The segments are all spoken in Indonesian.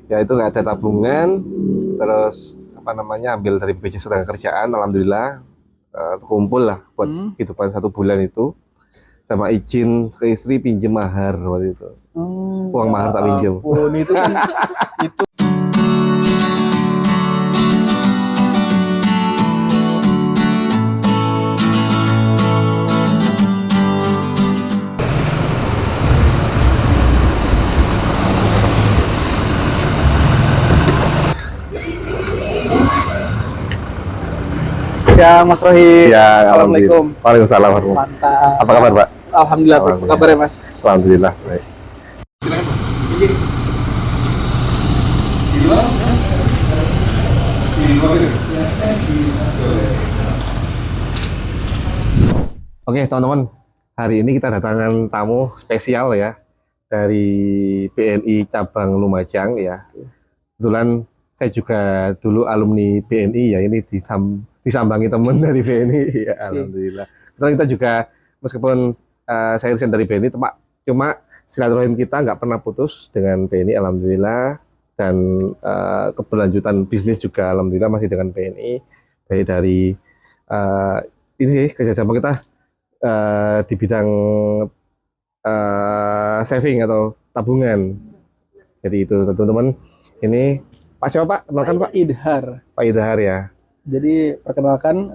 Ya itu nggak ada tabungan, terus apa namanya ambil dari BPJS Ketenagakerjaan, alhamdulillah kumpul lah buat kehidupan 1 bulan itu, sama izin ke istri pinjem mahar waktu itu. Uang mahar tak pinjem. Itu kan itu. Siang Mas Rohim. Ya, Assalamualaikum. Waalaikumsalam. Mantap. Apa kabar, Pak? Alhamdulillah. Apa kabar ya, Mas? Alhamdulillah, Mas. Oke, teman-teman. Hari ini kita datangan tamu spesial ya dari BNI cabang Lumajang ya. Kebetulan saya juga dulu alumni BNI ya, ini disambangi teman dari BNI ya, alhamdulillah. Kebetulan kita juga meskipun saya resign dari BNI, cuma silaturahim kita nggak pernah putus dengan BNI, alhamdulillah. Dan keberlanjutan bisnis juga alhamdulillah masih dengan BNI, baik dari ini sih kerjasama kita di bidang saving atau tabungan. Jadi itu teman-teman. Ini Pak siapa Pak? Kenalkan Pak. Idhar. Pak Idhar ya. Jadi perkenalkan,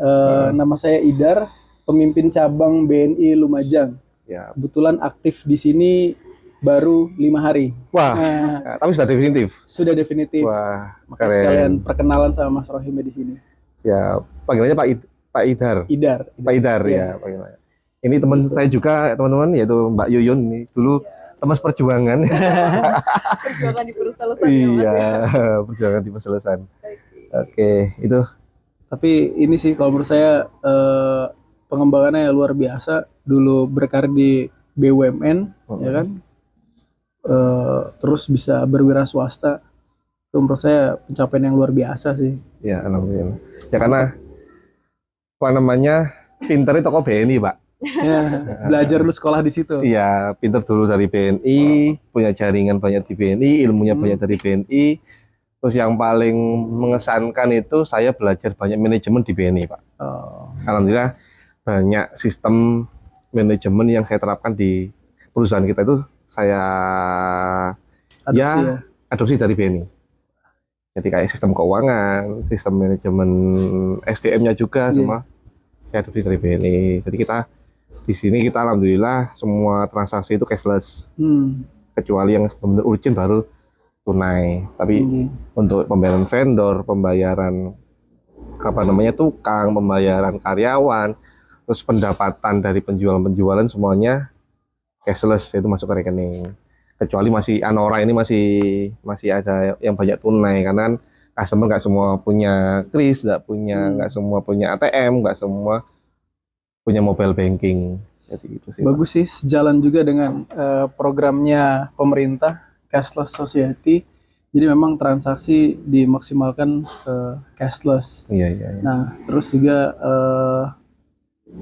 nama saya Idhar, pemimpin cabang BNI Lumajang. Ya. Kebetulan aktif di sini baru 5 hari. Wah, tapi sudah definitif. Sudah definitif. Wah, makanya sekalian perkenalan sama Mas Rohim di sini. Siap. Panggilannya Pak Idhar. Idhar. Pak Idhar ya, panggilannya. Ini teman saya juga teman-teman, yaitu Mbak Yuyun ini dulu teman perjuangan. Perjuangan di Perselesan ya, Mas. Iya, perjuangan di Perselesan. Oke, itu. Tapi ini sih kalau menurut saya pengembangannya luar biasa. Dulu berkarir di BUMN, ya kan. Terus bisa berwira swasta. Itu menurut saya pencapaian yang luar biasa sih. Ya, alhamdulillah. Ya karena apa namanya pinter itu toko BNI, Pak. Ya, belajar dulu sekolah di situ. Iya, pinter dulu dari BNI, punya jaringan banyak di BNI, ilmunya banyak dari BNI. Terus yang paling mengesankan itu saya belajar banyak manajemen di BNI, Pak. Alhamdulillah banyak sistem manajemen yang saya terapkan di perusahaan kita itu saya adopsi dari BNI. Jadi kayak sistem keuangan, sistem manajemen SDM-nya juga semua saya adopsi dari BNI. Jadi kita di sini kita alhamdulillah semua transaksi itu cashless, kecuali yang benar-benar urgent baru tunai. Tapi untuk pembayaran vendor, pembayaran apa namanya tukang, pembayaran karyawan, terus pendapatan dari penjualan semuanya cashless, itu masuk ke rekening. Kecuali masih Anora ini masih ada yang banyak tunai, karena customer nggak semua punya kris, nggak semua punya ATM, nggak semua punya mobile banking. Jadi itu sih. Bagus sih, sejalan juga dengan programnya pemerintah Cashless Society. Jadi memang transaksi dimaksimalkan cashless. Iya. Nah, terus juga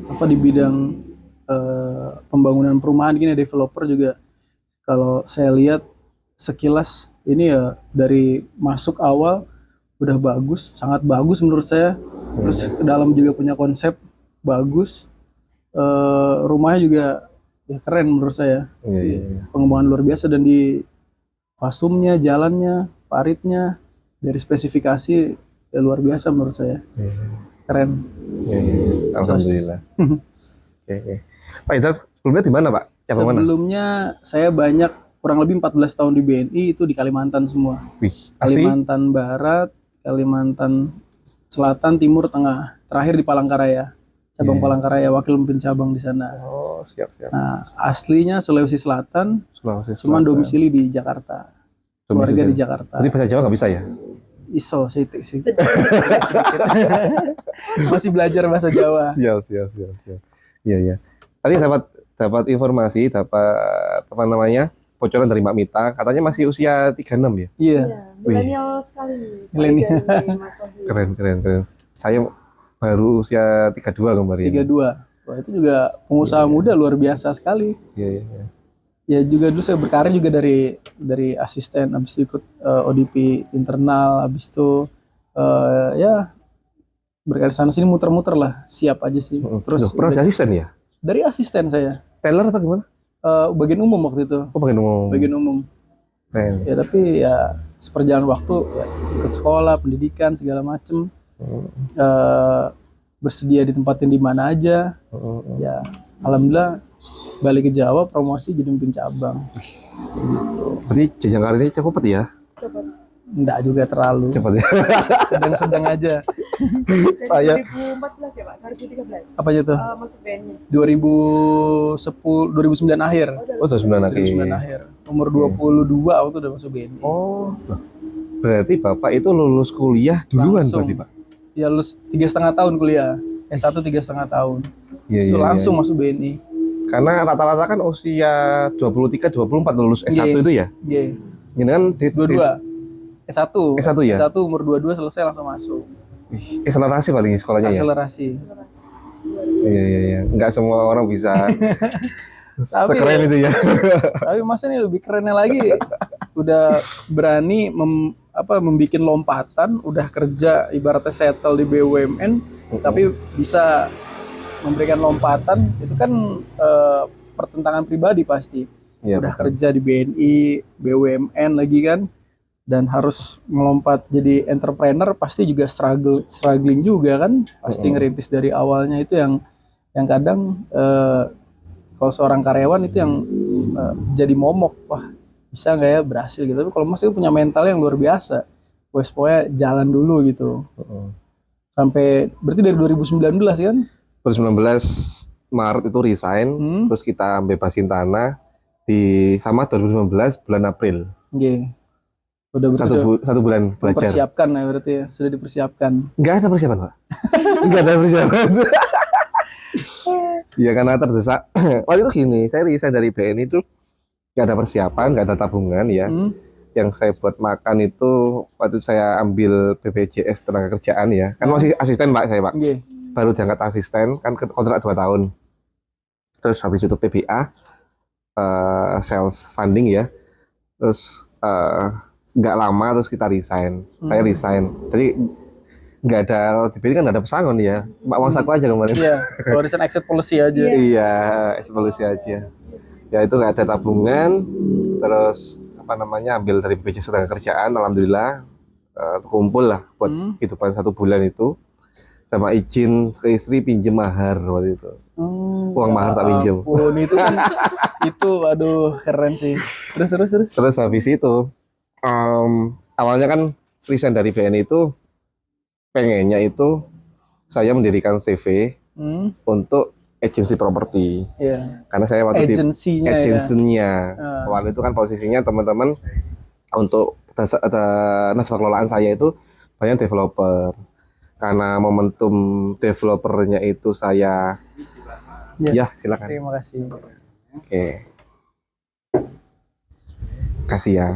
di bidang pembangunan perumahan gini, developer juga kalau saya lihat sekilas ini ya dari masuk awal udah bagus, sangat bagus menurut saya. Terus ke dalam juga punya konsep bagus. Rumahnya juga ya keren menurut saya. Pengembangan luar biasa, dan di fasumnya, jalannya, paritnya, dari spesifikasi ya luar biasa menurut saya. Keren. Alhamdulillah. Oke. Pak Idhar, sebelumnya di mana Pak? Sebelumnya saya banyak, kurang lebih 14 tahun di BNI, itu di Kalimantan semua. Kalimantan Barat, Kalimantan Selatan, Timur, Tengah. Terakhir di Palangkaraya. Cabang Palangkaraya, wakil pemimpin cabang di sana. Oh, siap. Nah, aslinya Sulawesi Selatan. Cuman domisili di Jakarta. Keluarga di Jakarta. Jadi bahasa Jawa nggak bisa ya? Iso sih. Masih belajar bahasa Jawa. Siap. Iya. Tadi dapat informasi, apa namanya? Bocoran dari Mbak Mita, katanya masih usia 36 ya? Iya. Milenial sekali nih. Milenial. Keren. Saya baru usia 32 kemarin. 32. Wah, itu juga pengusaha muda luar biasa sekali. Iya. Ya juga dulu saya berkarir juga dari asisten, habis itu ikut ODP internal, habis itu ya berkarir sana sini muter-muter lah, siap aja sih. Terus Loh, pernah jadi asisten ya? dari asisten saya Teller atau gimana? bagian umum waktu itu, Kok bagian umum? bagian umum. Keren. Ya tapi ya seperjalan waktu ya, ikut sekolah, pendidikan segala macem, bersedia ditempatin di mana aja. Ya alhamdulillah balik ke Jawa, promosi jadi pemimpin cabang. Berarti jenjang karirnya cukup cepet ya? Coba. Enggak juga terlalu, Cepet ya? sedang-sedang aja. Dari Saya- 2014 ya Pak? 2013? Apa aja tuh? Masuk BNI. 2009 akhir. Oh, 2009 lagi. 2009 akhir. Umur 22 waktu udah masuk BNI. Oh, berarti Bapak itu lulus kuliah duluan Langsung. berarti Pak? Ya lulus 3,5 tahun kuliah. S1 3,5 tahun. Iya, Terus iya, langsung iya. masuk BNI. Karena rata-rata kan usia 23-24 lulus S1 Iya. itu ya? G. Ini kan di 22. S1. S1 ya? S1 umur 22 selesai langsung masuk. akselerasi paling sekolahnya ya? Akselerasi. Iya, iya, iya. Nggak semua orang bisa Tapi- sekeren itu ya. Tapi Mas ini lebih kerennya lagi, udah berani membuat lompatan, udah kerja ibaratnya settle di BUMN, tapi bisa memberikan lompatan, itu kan pertentangan pribadi pasti. Iya, Udah betul. kerja di BNI, BUMN lagi kan, dan harus melompat jadi entrepreneur pasti juga struggling juga kan, pasti ngerintis dari awalnya itu yang kadang kalau seorang karyawan itu yang jadi momok, wah bisa nggak ya berhasil gitu. Tapi kalau Mas itu punya mental yang luar biasa, wes pokoknya jalan dulu gitu. Sampai berarti dari 2019 kan? 2019 Maret itu resign, terus kita bebasin tanah di sama 2019 bulan April. Iya. Udah berarti Satu bulan belajar. persiapkan ya berarti ya, sudah dipersiapkan. Nggak ada persiapan, Pak. Nggak ada persiapan. Iya, karena terdesak. Waktu itu gini, saya resign dari BNI itu nggak ada persiapan, nggak ada tabungan ya. Yang saya buat makan itu waktu saya ambil BPJS tenaga kerjaan ya. Kan masih asisten Pak saya, Pak. Iya. Baru diangkat asisten, kan kontrak 2 tahun. Terus habis itu PBA, sales funding ya. Terus nggak lama terus kita resign. Saya resign. Jadi nggak ada, di BNI kan nggak ada pesangon ya. Mbak Wasaku aja kemarin. Iya, kalau resign exit policy aja. Iya, evaluasi aja. Ya itu nggak ada tabungan, terus apa namanya ambil dari BPJS tenaga kerjaan, alhamdulillah kumpul lah buat kehidupan 1 bulan itu, sama izin ke istri pinjem mahar waktu itu. Uang mahar tak pinjem. Ampun, itu kan itu aduh keren sih. Terus. Terus habis itu awalnya kan resign dari BNI itu pengennya itu saya mendirikan CV untuk agensi properti. Iya. Karena saya waktu di Agensinya ya. agensinya. Awal itu kan posisinya teman-teman untuk nasabah kelolaan saya itu banyak developer. Karena momentum developernya itu saya Ya. ya silakan. Terima kasih. Oke. Kasih ya.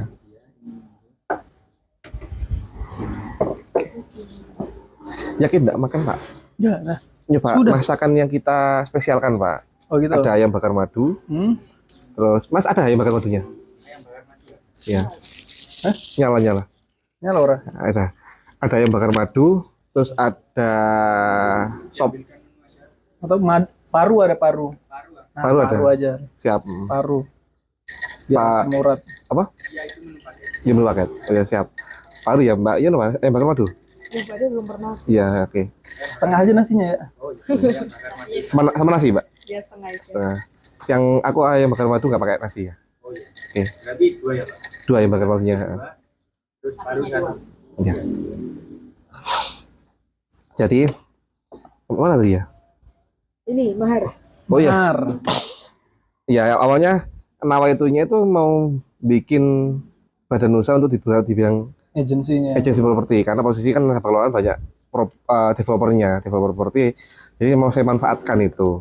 Yakin enggak makan, Pak? Ya, nah. Nyoba Sudah. masakan yang kita spesialkan, Pak. Oh gitu. Ada ayam bakar madu. Terus, Mas ada ayam bakar madunya? Ya. Hah? Nyala. Ya Laura. Ada ayam bakar madu, terus ada sop. Atau paru ada paru. Nah, Paru ada? Paru aja. Siap. Paru. Jangan Pak. semurat. Apa? Ya menu paket. Oh ya, siap. Paru ya, Mbak. Iya, Mbak. Ayam bakar madu. Ya Pak, dia belum pernah. Iya, oke. Setengah aja nasinya ya. Sama nasi, Mbak. Dia setengah itu. Setengah. Yang aku ayam bakar madu nggak pakai nasi ya. Oke. Berarti 2 ya Pak? 2 ayam bakar madunya. Terus paru satu. Ya. Jadi mana tadi ya? Ini mahar. Oh iya. Benar. Ya awalnya nawaitunya itu mau bikin badan usaha untuk di bidang Agensinya. agensi properti karena posisi kan pengelolaan banyak developer properti. Jadi mau saya manfaatkan itu.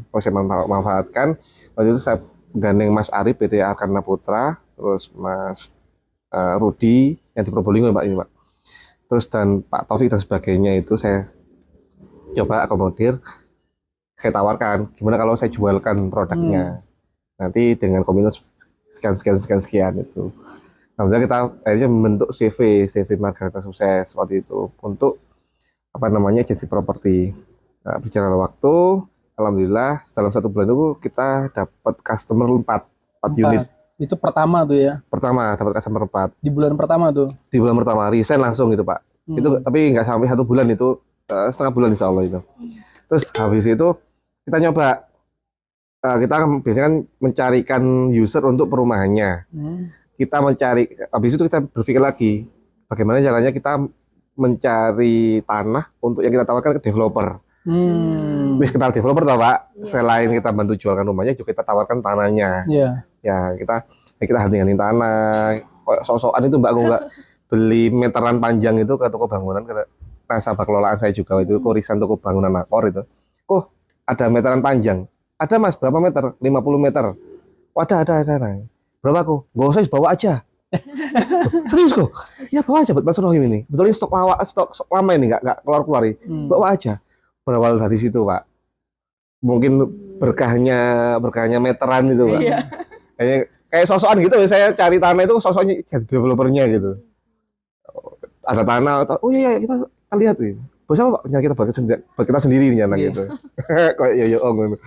Mau saya manfaatkan. Waktu itu saya gandeng Mas Arif PT Arkarna Putra, terus Mas Rudi yang di Probolinggo Pak ini Pak. Terus dan Pak Taufik dan sebagainya itu saya coba akomodir. Saya tawarkan gimana kalau saya jualkan produknya. Nanti dengan sekian itu. Alhamdulillah kita akhirnya membentuk CV Margarita Sukses waktu itu untuk apa namanya agensi properti. Nah, berjalan waktu, alhamdulillah dalam 1 bulan itu kita dapat customer 4 unit. Itu pertama tuh ya. Pertama dapat customer 4 Di bulan pertama tuh. di bulan pertama resign langsung gitu Pak. Itu tapi nggak sampai 1 bulan itu, setengah bulan insya Allah itu. Terus habis itu kita nyoba, kita biasanya kan mencarikan user untuk perumahannya. Kita mencari, habis itu kita berpikir lagi bagaimana caranya kita mencari tanah untuk yang kita tawarkan ke developer. Wis kenal developer tau Pak. Selain kita bantu jualkan rumahnya juga kita tawarkan tanahnya. Ya kita hunting tanah. Kok sok-sokan itu Mbak, aku nggak beli meteran panjang itu ke toko bangunan, ke nasabah kelolaan saya juga itu korisan toko bangunan Akor itu. Kok ada meteran panjang? Ada Mas, berapa meter? 50 meter. Wadah ada. Berapa kok? Gak usah, bawa aja. Serius kok? Ya bawa aja Mas Rohim ini. Betul ini stok lama ini nggak keluar. Bawa aja. Berawal dari situ Pak. Mungkin berkahnya meteran itu Pak. Kayak sosokan gitu, saya cari tanah itu sosoknya developernya gitu. Ada tanah, oh iya kita lihat nih. Bos apa Pak? Ya kita buat kita sendiri nih anak gitu. Kayak yo gitu.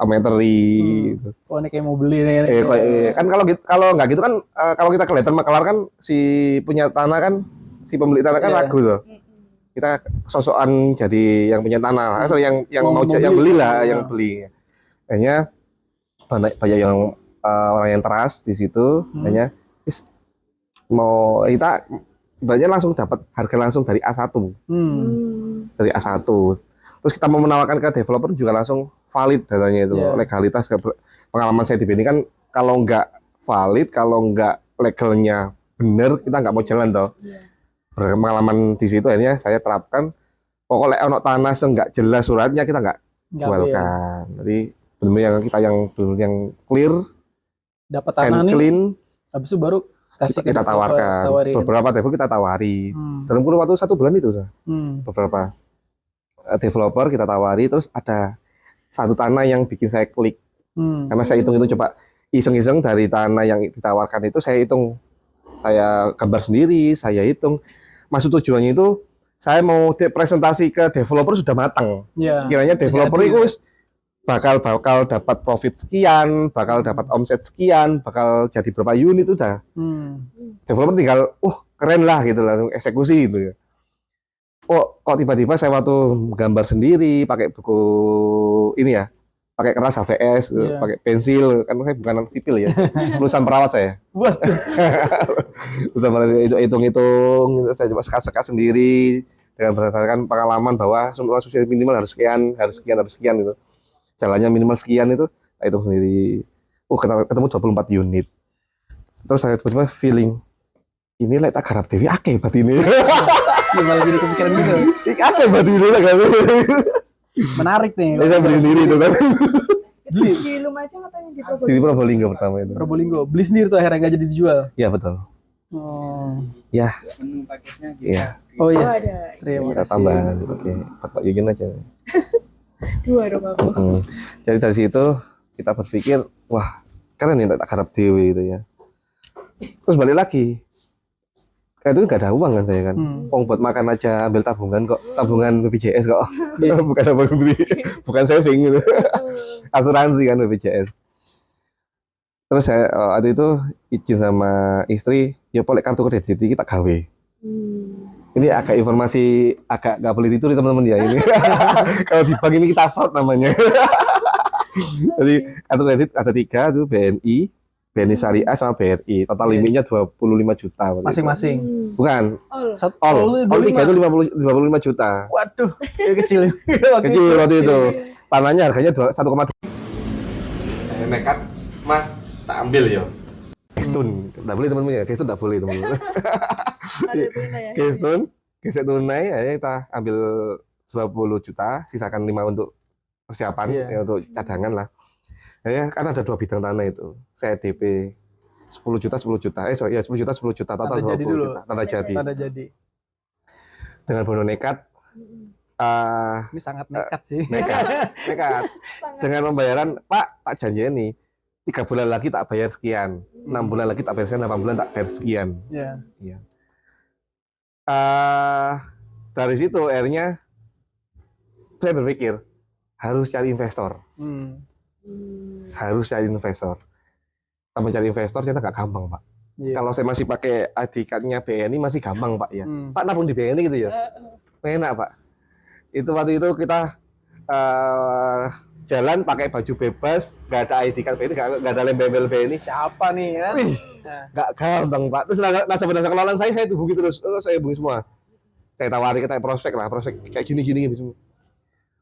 Ameteri gitu. Oh ini kayak mau beli nih. Kan kalau nggak gitu kan, kalau kita kelihatan makelar kan si punya tanah kan, si pemilik tanah kan ragu tuh. Kita sosokan jadi yang punya tanah, yang mau yang beli lah, yang beli. Hanya banyak yang orang yang trust di situ, hanya mau kita banyak langsung dapat harga langsung dari A1. Dari A1. Terus kita mau menawarkan ke developer juga langsung valid datanya itu, legalitas. Pengalaman saya di BNI kan kalau nggak valid, kalau nggak legalnya bener, kita nggak mau jalan toh. Pengalaman di situ akhirnya saya terapkan, pokoknya ono tanah nggak jelas suratnya kita nggak jualkan. Jadi benar yang clear, dapat tanah nih, clean, habis itu baru kasih kita tawarkan. Beberapa developer kita tawari. Dalam kurun waktu 1 bulan itu, beberapa developer kita tawari, terus ada satu tanah yang bikin saya klik. Karena saya hitung itu, coba iseng-iseng dari tanah yang ditawarkan itu saya hitung. Saya gambar sendiri, saya hitung. Maksud tujuannya itu saya mau presentasi ke developer sudah matang. Kiranya developer itu bakal dapat profit sekian, bakal dapat omset sekian, bakal jadi berapa unit udah. Developer tinggal, keren lah gitu, langsung eksekusi gitu ya. Kok tiba-tiba saya waktu gambar sendiri pakai buku ini ya, pakai kertas HVS, pakai pensil, kan saya bukan sipil ya, lulusan perawat saya. Lulusan perawat itu hitung-hitung, saya coba sekat sendiri dengan berdasarkan pengalaman bahwa subsidi minimal harus sekian gitu. Jalannya minimal sekian itu, saya hitung sendiri. Ketemu 24 unit. Terus saya tiba-tiba feeling, ini tak garap dewi akeh bat ini. Malah jadi kepikiran gitu. Akeh bat ini tak garap. Menarik nih. Saya beli sendiri itu kan. Di Lumajang atau yang di Probolinggo? Di Probolinggo pertama itu. Probolinggo. Beli sendiri tuh akhirnya nggak jadi dijual. Iya betul. Ya. Menu paketnya gitu. Iya. Oh iya. Ada. Terima Kita kasih. tambahan. Oke. Pak Yugin aja. 2 dong aku. Jadi dari situ kita berpikir, wah keren nih tak garap dewi gitu ya. Terus balik lagi, itu nggak ada uang kan saya kan, buat makan aja, ambil tabungan kok, tabungan BPJS kok, bukan tabungan sendiri, bukan saving gitu, asuransi kan BPJS. Terus saya waktu itu izin sama istri, ya boleh kartu kredit kita gawe. Ini agak informasi agak nggak boleh tidur teman-teman ya ini. Kalau di bank ini kita fraud namanya. Jadi kartu kredit ada 3 tuh, BNI Syariah sama BRI. Total limitnya 25 juta. Masing-masing. Bukan. All. All 3 itu 55 juta. Waduh, kecil. Kecil waktu itu. Tanahnya harganya 1,2. Nekat, mah tak ambil ya. Kestun, enggak boleh teman-teman ya. Kestun enggak boleh teman-teman. Kestun, gesek tunai, akhirnya kita ambil 20 juta, sisakan 5 untuk persiapan, ya untuk cadangan lah. Ya kan ada 2 bidang tanah itu. Saya DP 10 juta. 10 juta total 20 juta. Tanda jadi. Dengan bono nekat. Ini sangat nekat sih. Nekat. Dengan pembayaran, Pak, tak janji nih. 3 bulan lagi tak bayar sekian, 6 bulan lagi tak bayar sekian, 8 bulan tak bayar sekian. Ya. Iya. Dari situ akhirnya saya berpikir harus cari investor, harus cari investor. Kita mencari investor ternyata nggak gampang, Pak. Iya. Kalau saya masih pakai ID card-nya BNI masih gampang, Pak ya. Pak nabung di BNI gitu ya, enak, Pak. Itu waktu itu kita jalan pakai baju bebas, nggak ada ID card BNI, nggak ada lem-lem BNI. Siapa nih ya? Wih, nggak gampang, Pak. Terus nasabah kelolaan saya hubungi terus, saya hubungi semua. Saya tawari kita prospek kayak gini semua.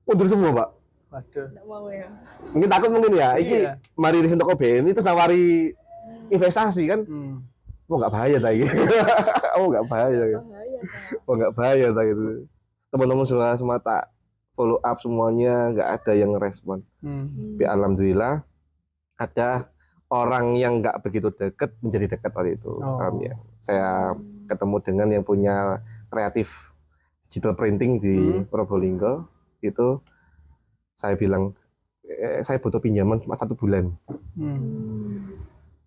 Mundur semua, Pak. Waduh. Nggak mau ya. Mungkin takut mungkin ya. Iki Iya. mari di toko BNI terus nawari investasi kan. Oh nggak bahaya tadi. Oh nggak bahaya. Bahaya Kak. Oh nggak bahaya tadi itu. Teman-teman semua tak follow up semuanya, nggak ada yang respon. Tapi alhamdulillah ada orang yang nggak begitu deket menjadi dekat waktu itu. Oh. Ya. Saya ketemu dengan yang punya kreatif digital printing di Probolinggo. Itu saya bilang saya butuh pinjaman cuma 1 bulan.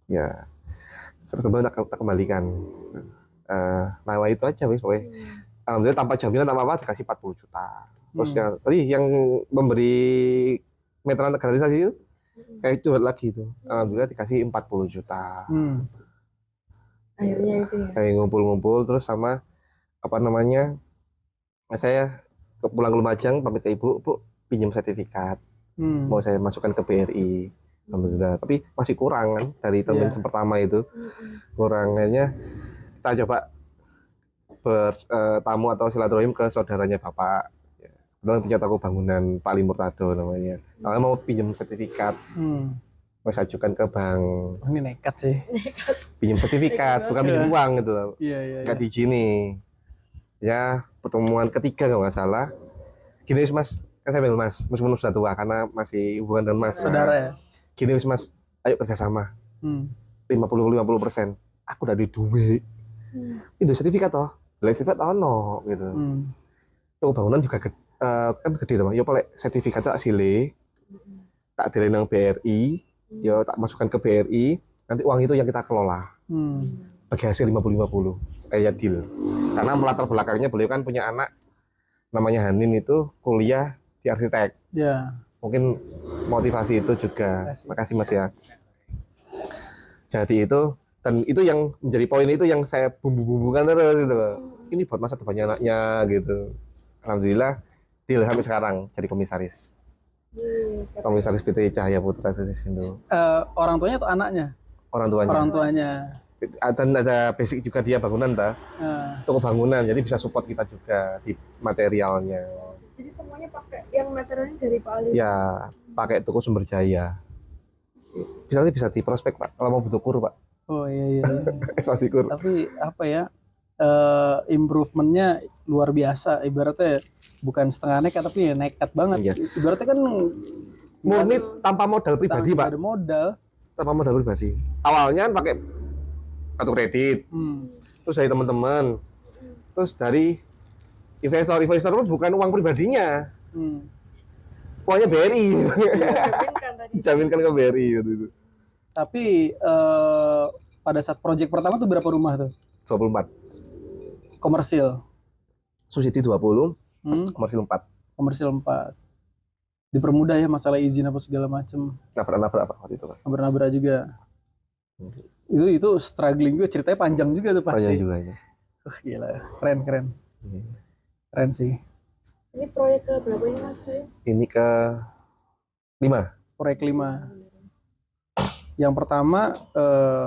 Ya 1 bulan tak kembalikan. Nah itu aja wis pokoknya. Alhamdulillah tanpa jaminan apa dikasih 40 juta. Terus yang memberi meteran gratifikasi itu saya curhat lagi itu. Alhamdulillah dikasih 40 juta. Akhirnya itu ya. Saya ngumpul-ngumpul terus sama apa namanya? Saya pulang ke Lumajang pamit ke ibu, Bu, pinjam sertifikat. Mau saya masukkan ke BRI. Alhamdulillah, tapi masih kurang kan dari termin pertama itu. Kurangnya kita coba bertamu atau silaturahim ke saudaranya Bapak. Kebetulan punya toko bangunan Pak Ali Murtado namanya. Kalau mau pinjam sertifikat, mau saya ajukan ke bank. Oh, ini nekat sih. Pinjam sertifikat, bukan pinjam uang gitu loh. Iya. Nggak diizini. Ya, pertemuan ketiga kalau nggak salah. Gini Mas, kan saya bilang Mas, meskipun sudah tua karena masih hubungan dengan Mas. Saudara ya. Gini Mas, ayo kerjasama. 50-50%. Aku udah di duit. Itu sertifikat toh. Sertifikat ono gitu. Toko bangunan juga kan gede teman. Yo paling sertifikat tak sile. Tak direnang BRI, yo tak masukkan ke BRI. Nanti uang itu yang kita kelola. Bagi hasil 50-50. Kayak deal. Karena latar belakangnya beliau kan punya anak namanya Hanin itu kuliah di arsitek. Ya. Mungkin motivasi itu juga. Makasih Mas ya. Jadi itu dan itu yang menjadi poin itu yang saya bumbu-bumbukan terus gitu loh. Ini buat masa depannya anaknya gitu. Alhamdulillah deal sampai sekarang jadi komisaris. Komisaris PT Cahaya Putra Sosindo. Orang tuanya atau anaknya? Orang tuanya. Orang tuanya. Dan ada basic juga dia bangunan toko bangunan jadi bisa support kita juga di materialnya. Jadi semuanya pakai yang materialnya dari Pak Ali. Ya pakai toko Sumber Jaya. Bisa di prospek Pak kalau mau butuh kur Pak. Oh iya. Ekspansi kur. Tapi apa ya? Improvementnya luar biasa. Ibaratnya bukan setengah nekat tapi ya nekat banget. Iya. Ibaratnya kan Murni tanpa modal pribadi Pak. Ada modal. Tanpa modal pribadi. Awalnya kan pakai kartu kredit. Terus dari teman-teman. Terus dari investor pun bukan uang pribadinya. Uangnya BRI. Dijaminkan tadi. Dijaminkan ke BRI gitu. Tapi pada saat proyek pertama tuh berapa rumah tuh? 24. Komersil. Subsidi 20, komersil 4. Komersil 4. Dipermudah ya masalah izin apa segala macem. Nabrak Pak waktu itu Pak. Nabrak juga. Itu struggling gue, ceritanya panjang juga tuh pasti. Panjang juga ya. Gila, keren. Keren sih. Ini proyek ke berapa ini Mas Ray? Ini ke 5 Proyek 5. Yang pertama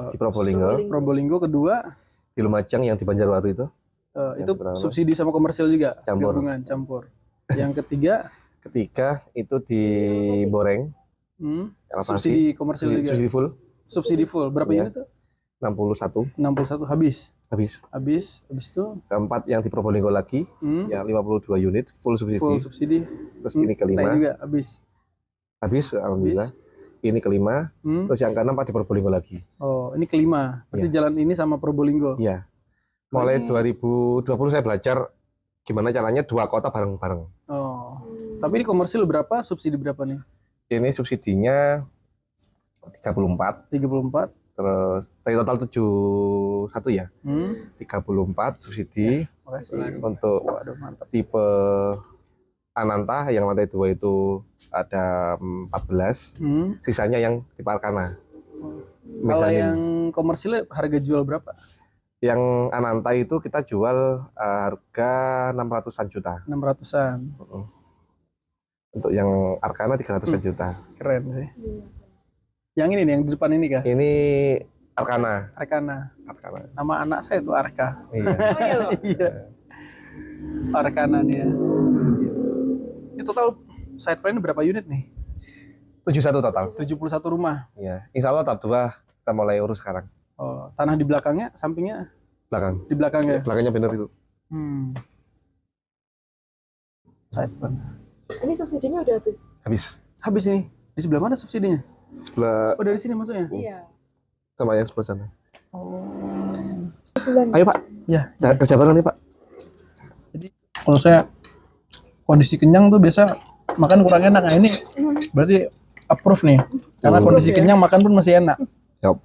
di Probolinggo, Probolinggo, kedua di Lumajang yang di Banjarbaru itu. itu pertama. subsidi sama komersil juga, Campur. gabungan campur. Yang ketiga Ketiga itu di Boreng. Elevasi. subsidi komersil juga. Subsidi full Subsidi full. Berapa Iya. unit tuh? 61 61 habis. habis. Habis tuh Keempat yang di Probolinggo lagi yang 52 unit full subsidi. full subsidi. Terus ini kelima Teh juga habis. habis alhamdulillah. Ini kelima. Terus yang keenam di Probolinggo lagi. Oh, ini kelima. Berarti jalan ini sama Probolinggo. Iya. Mulai 2020 saya belajar gimana caranya 2 kota bareng-bareng. Oh. Tapi ini komersil berapa? Subsidi berapa nih? Ini subsidinya 34. 34. Terus dari total 71 ya. 34 subsidi. Makasih. Untuk Waduh, mantap. tipe Ananta yang lantai 2 itu ada 14. Sisanya yang tipe Arkana. Kalau yang komersilnya harga jual berapa? Yang Ananta itu kita jual harga 600-an juta. 600-an. Untuk yang Arkana 300-an juta. Keren sih. Yang ini nih, yang di depan ini kah? Ini Arkana. Arkana. Arkana. Nama anak saya tuh Arka. Iya. Oh iya loh. Iya. Arkana nih ya. Ini total site plan berapa unit nih? 71 total. 71 rumah. Iya. Insya Allah tahap 2 kita mulai urus sekarang. Oh, tanah di belakangnya, sampingnya? Belakang. Di belakangnya. Belakangnya bener itu. Site plan. Ini subsidinya udah habis. Habis. Habis nih. Di sebelah mana subsidinya? Sebelah Oh, dari sini maksudnya? Iya. sama yang sebelah sana. Bulan. Ayo Pak, Ya. kerja bareng nih Pak. Kalau saya kondisi kenyang tuh biasa makan kurang enak. Nah ini berarti approve nih. Karena kondisi kenyang makan pun masih enak. Yap.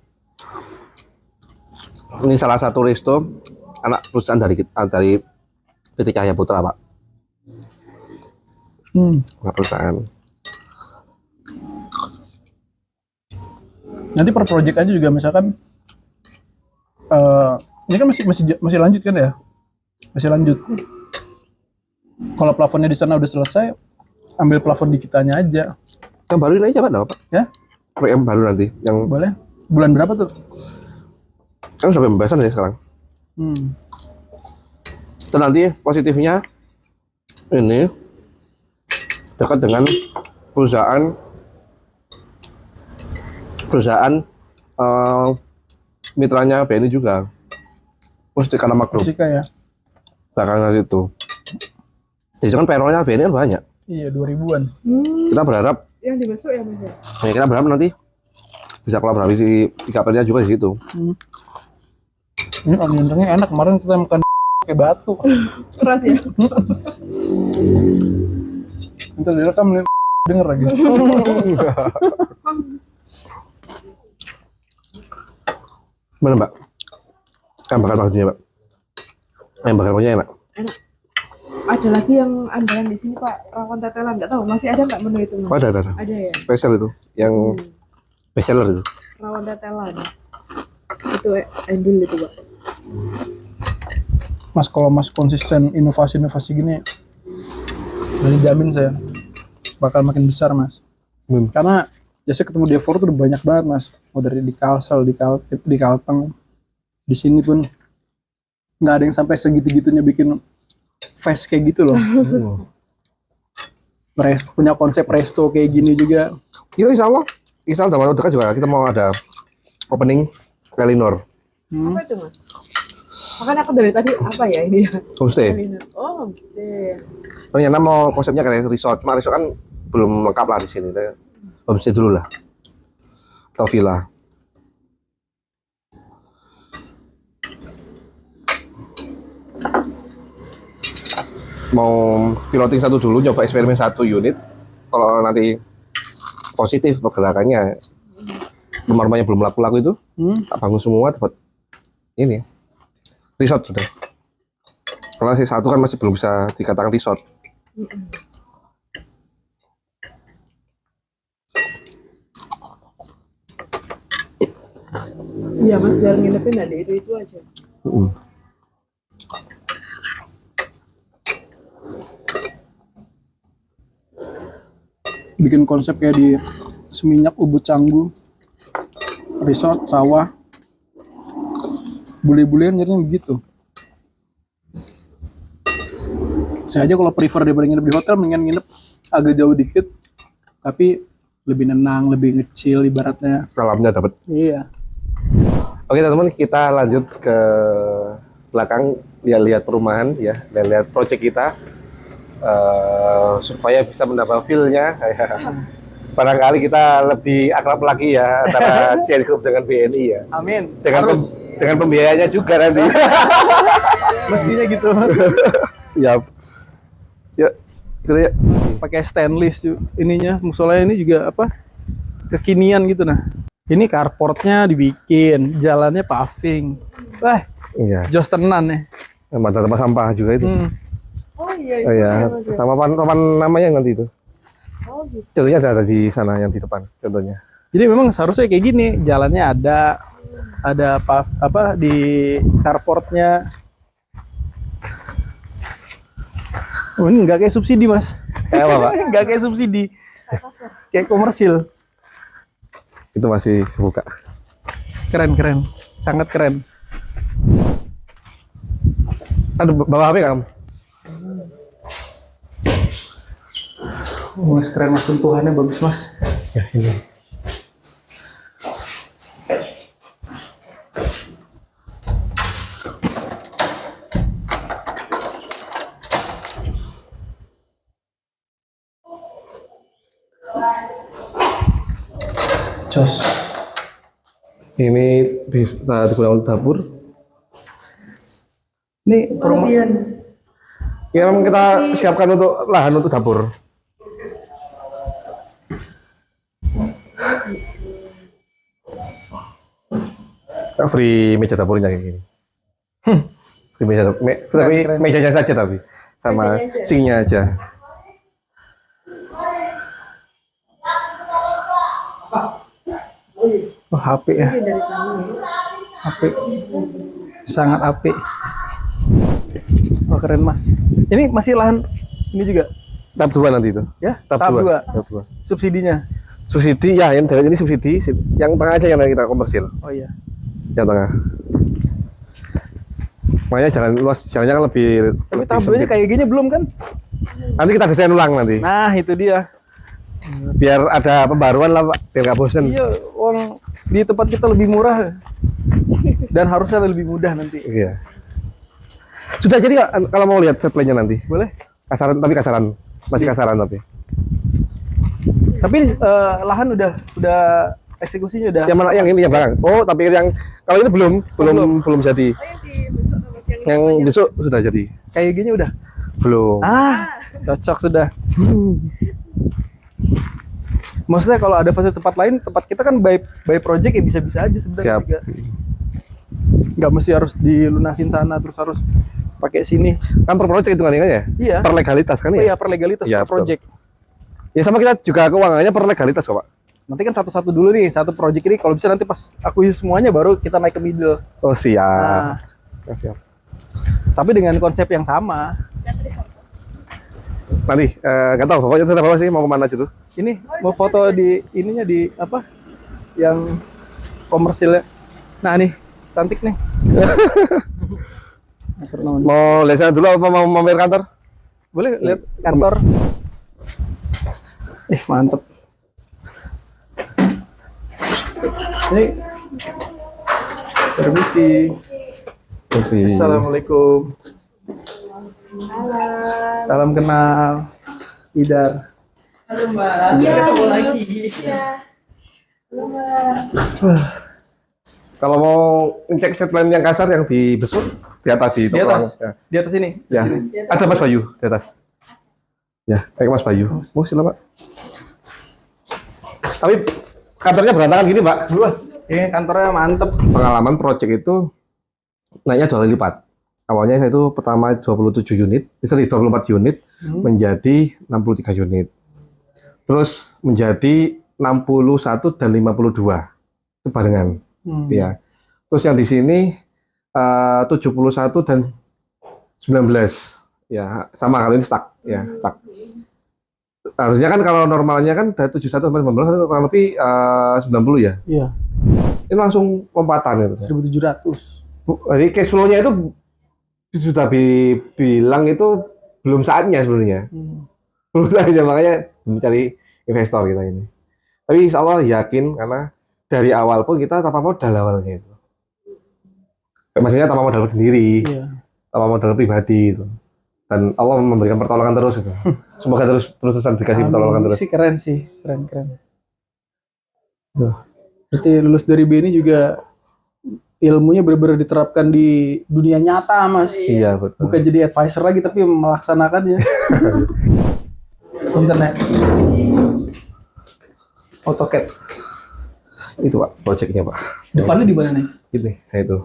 Ini salah satu resto anak perusahaan dari PT Cahaya Putra Pak. Anak perusahaan. Nanti per project aja juga misalkan ini kan masih lanjut kan ya? Masih lanjut. Kalau plafonnya di sana udah selesai, ambil plafon di kitanya aja. Yang baru ini aja Pak, Pak? Ya? Proyek yang baru nanti, yang Boleh. Bulan berapa tuh? kan sampai pembahasan ya sekarang. Dan nanti positifnya ini dekat dengan perusahaan mitranya BNI juga. Mustika Nama Group Mustika ya? belakangnya situ. Jadi kan payrollnya BNI kan banyak. Iya, 2000-an. Kita berharap Yang dimasuk ya Mas ya? kita berharap nanti bisa kolaborasi IKP-nya juga di situ. Ini onion-nya enak, kemarin kita makan kayak batu. Keras ya? Ntar direkam nih denger lagi. Mana Mbak? Yang bakar bajunya Mbak? Yang bakar bajunya enak. Enak. Ada lagi yang andalan di sini Pak, rawon tetelan. Nggak tahu masih ada nggak menu itu Mas? Oh, ada. Ada ya? Spesial itu, yang best seller itu. Rawon tetelan. Itu endul itu Pak. Mas, kalau Mas konsisten inovasi-inovasi gini, jadi jamin saya bakal makin besar Mas. Karena jasa ketemu Devor tuh udah banyak banget Mas. Mau dari di Kalsel, di Kalteng, di sini pun nggak ada yang sampai segitu-gitunya bikin fest kayak gitu loh. Punya konsep resto kayak gini juga. Kita insya Allah dalam waktu dekat juga kita mau ada opening Telinor Apa itu Mas? Makanya aku dari tadi apa ya ini ya? homestay. Oh, homestay. Ternyata mau konsepnya kayak resort, cuma resort kan belum lengkap lah di sini. Homestay dulu lah, atau villa. Mau piloting satu dulu, nyoba eksperimen satu unit. Kalau nanti positif pergerakannya, rumah-rumahnya belum laku-laku itu, tak bangun semua tempat ini resort sudah. Kalau si satu kan masih belum bisa dikatakan resort. Iya Mas, biar nginepin ada itu aja. Bikin konsep kayak di Seminyak, Ubud Canggu, resort, sawah, bule-bulean jadinya begitu. Saya aja kalau prefer daripada nginep di hotel, mendingan nginep agak jauh dikit, tapi lebih nenang, lebih ngecil ibaratnya. Kolamnya dapat. Iya. Oke teman-teman, kita lanjut ke belakang, lihat perumahan ya, dan lihat project kita supaya bisa mendapat feel-nya. Barangkali kita lebih akrab lagi ya antara CN Group dengan BNI ya. Amin. Dengan pembiayanya juga nanti. Mestinya gitu. Siap. Yuk, kita ya. Pakai stainless ininya, musolanya ini juga apa? Kekinian gitu nah. Ini carportnya dibikin, jalannya paving. Wah, Iya. jos tenan ya. Mantan tempat sampah juga itu. Oh iya. Oh iya, sama papan namanya nanti itu. Oh gitu. Contohnya ada di sana yang di depan. Contohnya. Jadi memang seharusnya kayak gini, jalannya ada apa di carportnya. Oh, ini nggak kayak subsidi mas. Kayak apa Pak? Nggak kayak subsidi, kayak komersil. Itu masih buka. Keren, sangat keren. Ada bawa HP kamu? Oh, mas keren mas, sentuhannya bagus mas. Ya ini. Jos. Ini bisa digunakan untuk dapur. Ini perumahan. Ya memang kita siapkan untuk lahan untuk dapur. Free meja dapurnya kayak gini. Free meja dapur. Tapi keren. mejanya saja tapi sama Mejanya aja. sinknya aja. Oh, HP ya. Mungkin dari sana ya. HP. Sangat apik. Oh, keren mas. Ini masih lahan ini juga Tahap 2 nanti itu. ya? Tahap 2. dua. Tahap 2. Subsidinya. Subsidi ya, yang dari ini subsidi. Yang tengah aja yang kita komersil. Oh iya. Yang tengah. Makanya jalan luas, jalannya kan lebih. Tapi lebih tahap 2-nya sempit. kayak gini belum kan? Nanti kita desain ulang nanti. Nah, itu dia. Biar ada pembaruan lah Pak, biar nggak bosen. Iya, uang di tempat kita lebih murah dan harusnya lebih mudah nanti. Iya. Sudah jadi nggak kalau mau lihat set plan-nya nanti? Boleh? Kasaran tapi kasaran. Masih kasaran tapi. Tapi lahan udah eksekusinya udah. Yang mana yang ini yang belakang? Oh, tapi yang kalau ini belum jadi. Oh yang di besok sama siang. Yang besok sudah jadi. Kayak gini udah. Belum. Cocok sudah. Maksudnya kalau ada fasilitas tempat lain, tempat kita kan by project ya bisa-bisa aja sebenarnya. Siap. juga. Nggak mesti harus dilunasin sana terus harus pakai sini. Kan per project itu kan ya? Iya. Per legalitas kan Oh ya? iya, per legalitas Iya, per project. Ya sama kita juga keuangannya per legalitas kok Pak. Nanti kan satu-satu dulu nih, satu project ini kalau bisa nanti pas aku use semuanya baru kita naik ke middle. Oh siap. Nah, Siap. tapi dengan konsep yang sama. Nanti nggak tahu Bapaknya sudah bawa sih mau kemana aja tuh? Ini mau foto di ininya di apa? Yang komersilnya. Nah nih, cantik nih. Mau lihat sana dulu apa mau mampir kantor? Boleh lihat kantor. Mantep. Ini permisi. Assalamualaikum. Salam kenal. Idar. Halo Mbak. Iya, ketemu lagi. Iya. Halo Mbak. Kalau mau ngecek set plan yang kasar yang di besok di atas itu. Di atas. Ya. Di atas ini. Ya. Di sini. Ada Mas Bayu di atas. Ya, kayak Mas Bayu. Oh, silakan Pak. Tapi kantornya berantakan gini, Pak. Wah, ini kantornya mantep. Pengalaman project itu naiknya 2 kali lipat. Awalnya saya itu pertama 27 unit, 24 unit menjadi 63 unit. Terus menjadi 61 dan 52. Itu barengan. Ya. Terus yang di sini 71 dan 19. Ya, sama kali ini stuck, ya, stuck. Harusnya kan kalau normalnya kan dari 71 sampai 19 kurang lebih 90 ya. Iya. Ini langsung lompatan gitu. 1.700. Jadi cash flow-nya itu sudah bilang itu belum saatnya sebenarnya. Belum saatnya, makanya mencari investor kita ini. Tapi insya Allah yakin karena dari awal pun kita tanpa modal awalnya itu. Maksudnya tanpa modal sendiri, Iya. tanpa modal pribadi itu. Dan Allah memberikan pertolongan terus itu. Semoga terusan dikasih pertolongan terus. Sih keren sih, keren. Tuh. Berarti lulus dari BNI juga ilmunya benar-benar diterapkan di dunia nyata, Mas. Iya betul. Bukan jadi advisor lagi tapi melaksanakannya. Internet. AutoCAD. Itu Pak, projectnya Pak. Depannya di mana nih? Ini, nah itu.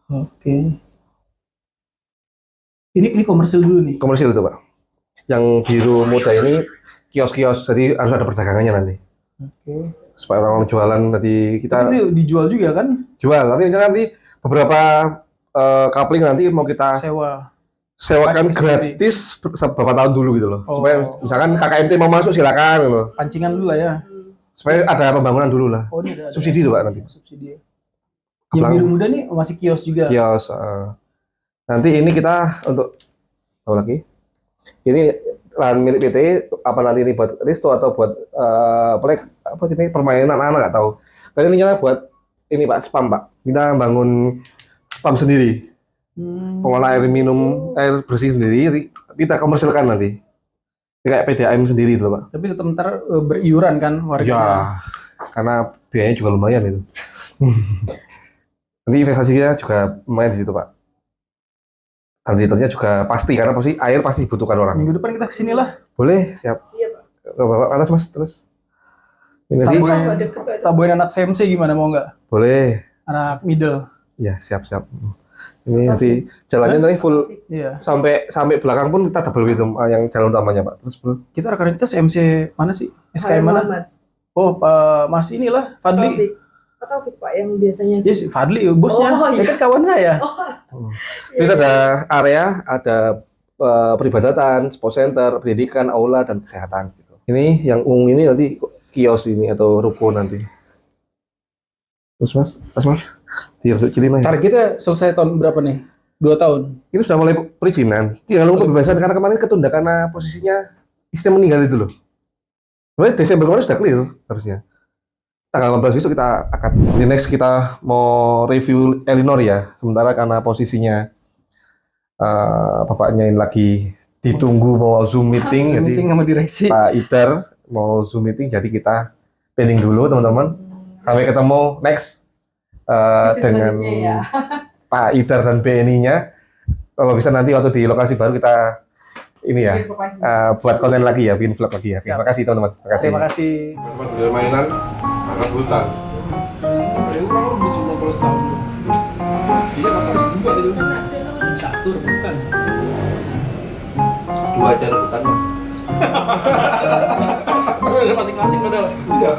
Oke. Ini komersil dulu nih. Komersil itu Pak. Yang biru muda ini kios-kios, jadi harus ada perdagangannya nanti. Oke. Supaya orang jualan nanti kita Tapi itu dijual juga kan? jual. Nanti beberapa coupling nanti mau kita Sewa. sewakan Pakai sendiri. gratis beberapa tahun dulu gitu loh. Oh. Supaya misalkan KKMT mau masuk silakan gitu loh. Pancingan dulu lah ya. Supaya ada pembangunan dulu lah. Oh, ini ada Subsidi tuh Pak nanti. subsidi. Yang Keplang- biru muda nih masih kios juga. Kios. Nanti ini kita untuk apa lagi? Ini lahan milik PT apa nanti ini buat resto atau buat apa sih ini permainan anak nggak tahu. Kali ini nyala buat ini Pak spam Pak. Kita bangun spam sendiri. Pengelola air minum air bersih sendiri. Jadi kita komersilkan nanti. Ini kayak PDAM sendiri itu Pak. Tapi tetap ntar beriuran kan warga. Ya, karena biayanya juga lumayan itu. Nanti investasinya juga lumayan di situ Pak. Kandidatnya juga pasti karena pasti air pasti dibutuhkan orang. Minggu depan kita kesini lah. Boleh, siap. Iya Pak. Ke Bapak atas Mas terus. Ini nanti Tambahin. Oh, deket Pak. Tabuin anak CMC gimana mau nggak? boleh. Anak middle. Ya, siap. Ini nanti jalannya nanti full Iya. sampai belakang pun kita double gitu yang jalan utamanya Pak. Terus bro. Kita rekan kita CMC mana sih? SKM mana? Muhammad. Oh, Mas inilah Fadli. Taufik. Pak Taufik Pak yang biasanya. Yes, Fadli bosnya. Oh, Dia iya. kan kawan saya. Ini ada area, ada peribadatan, sport center, pendidikan, aula dan kesehatan gitu. Ini yang ungu ini nanti kios ini atau ruko nanti. Terus Mas, diresuk cili Mas. Targetnya selesai tahun berapa nih? 2 tahun. Ini sudah mulai perizinan. Tinggal nunggu pembebasan karena kemarin ketunda karena posisinya istri meninggal itu loh. Sebenarnya Desember kemarin sudah clear harusnya. Tanggal 15 besok kita akan di next kita mau review Elinor ya. Sementara karena posisinya bapaknya ini lagi ditunggu mau Zoom meeting, jadi Meeting sama direksi. Pak Iter mau Zoom meeting, jadi kita pending dulu teman-teman. Sampai ketemu next Misi dengan selanjutnya ya. Pak Iter dan BNI-nya. Kalau bisa nanti waktu di lokasi baru kita ini ya buat konten lagi ya, bikin vlog lagi ya. Terima kasih teman-teman. Terima kasih. Beli mainan, makan hutan. Dari kurang lebih 50 tahun. Iya, Bapak harus 2 di rumah. 1 rebutan. 2 aja rebutan. Udah masing-masing padahal. Iya.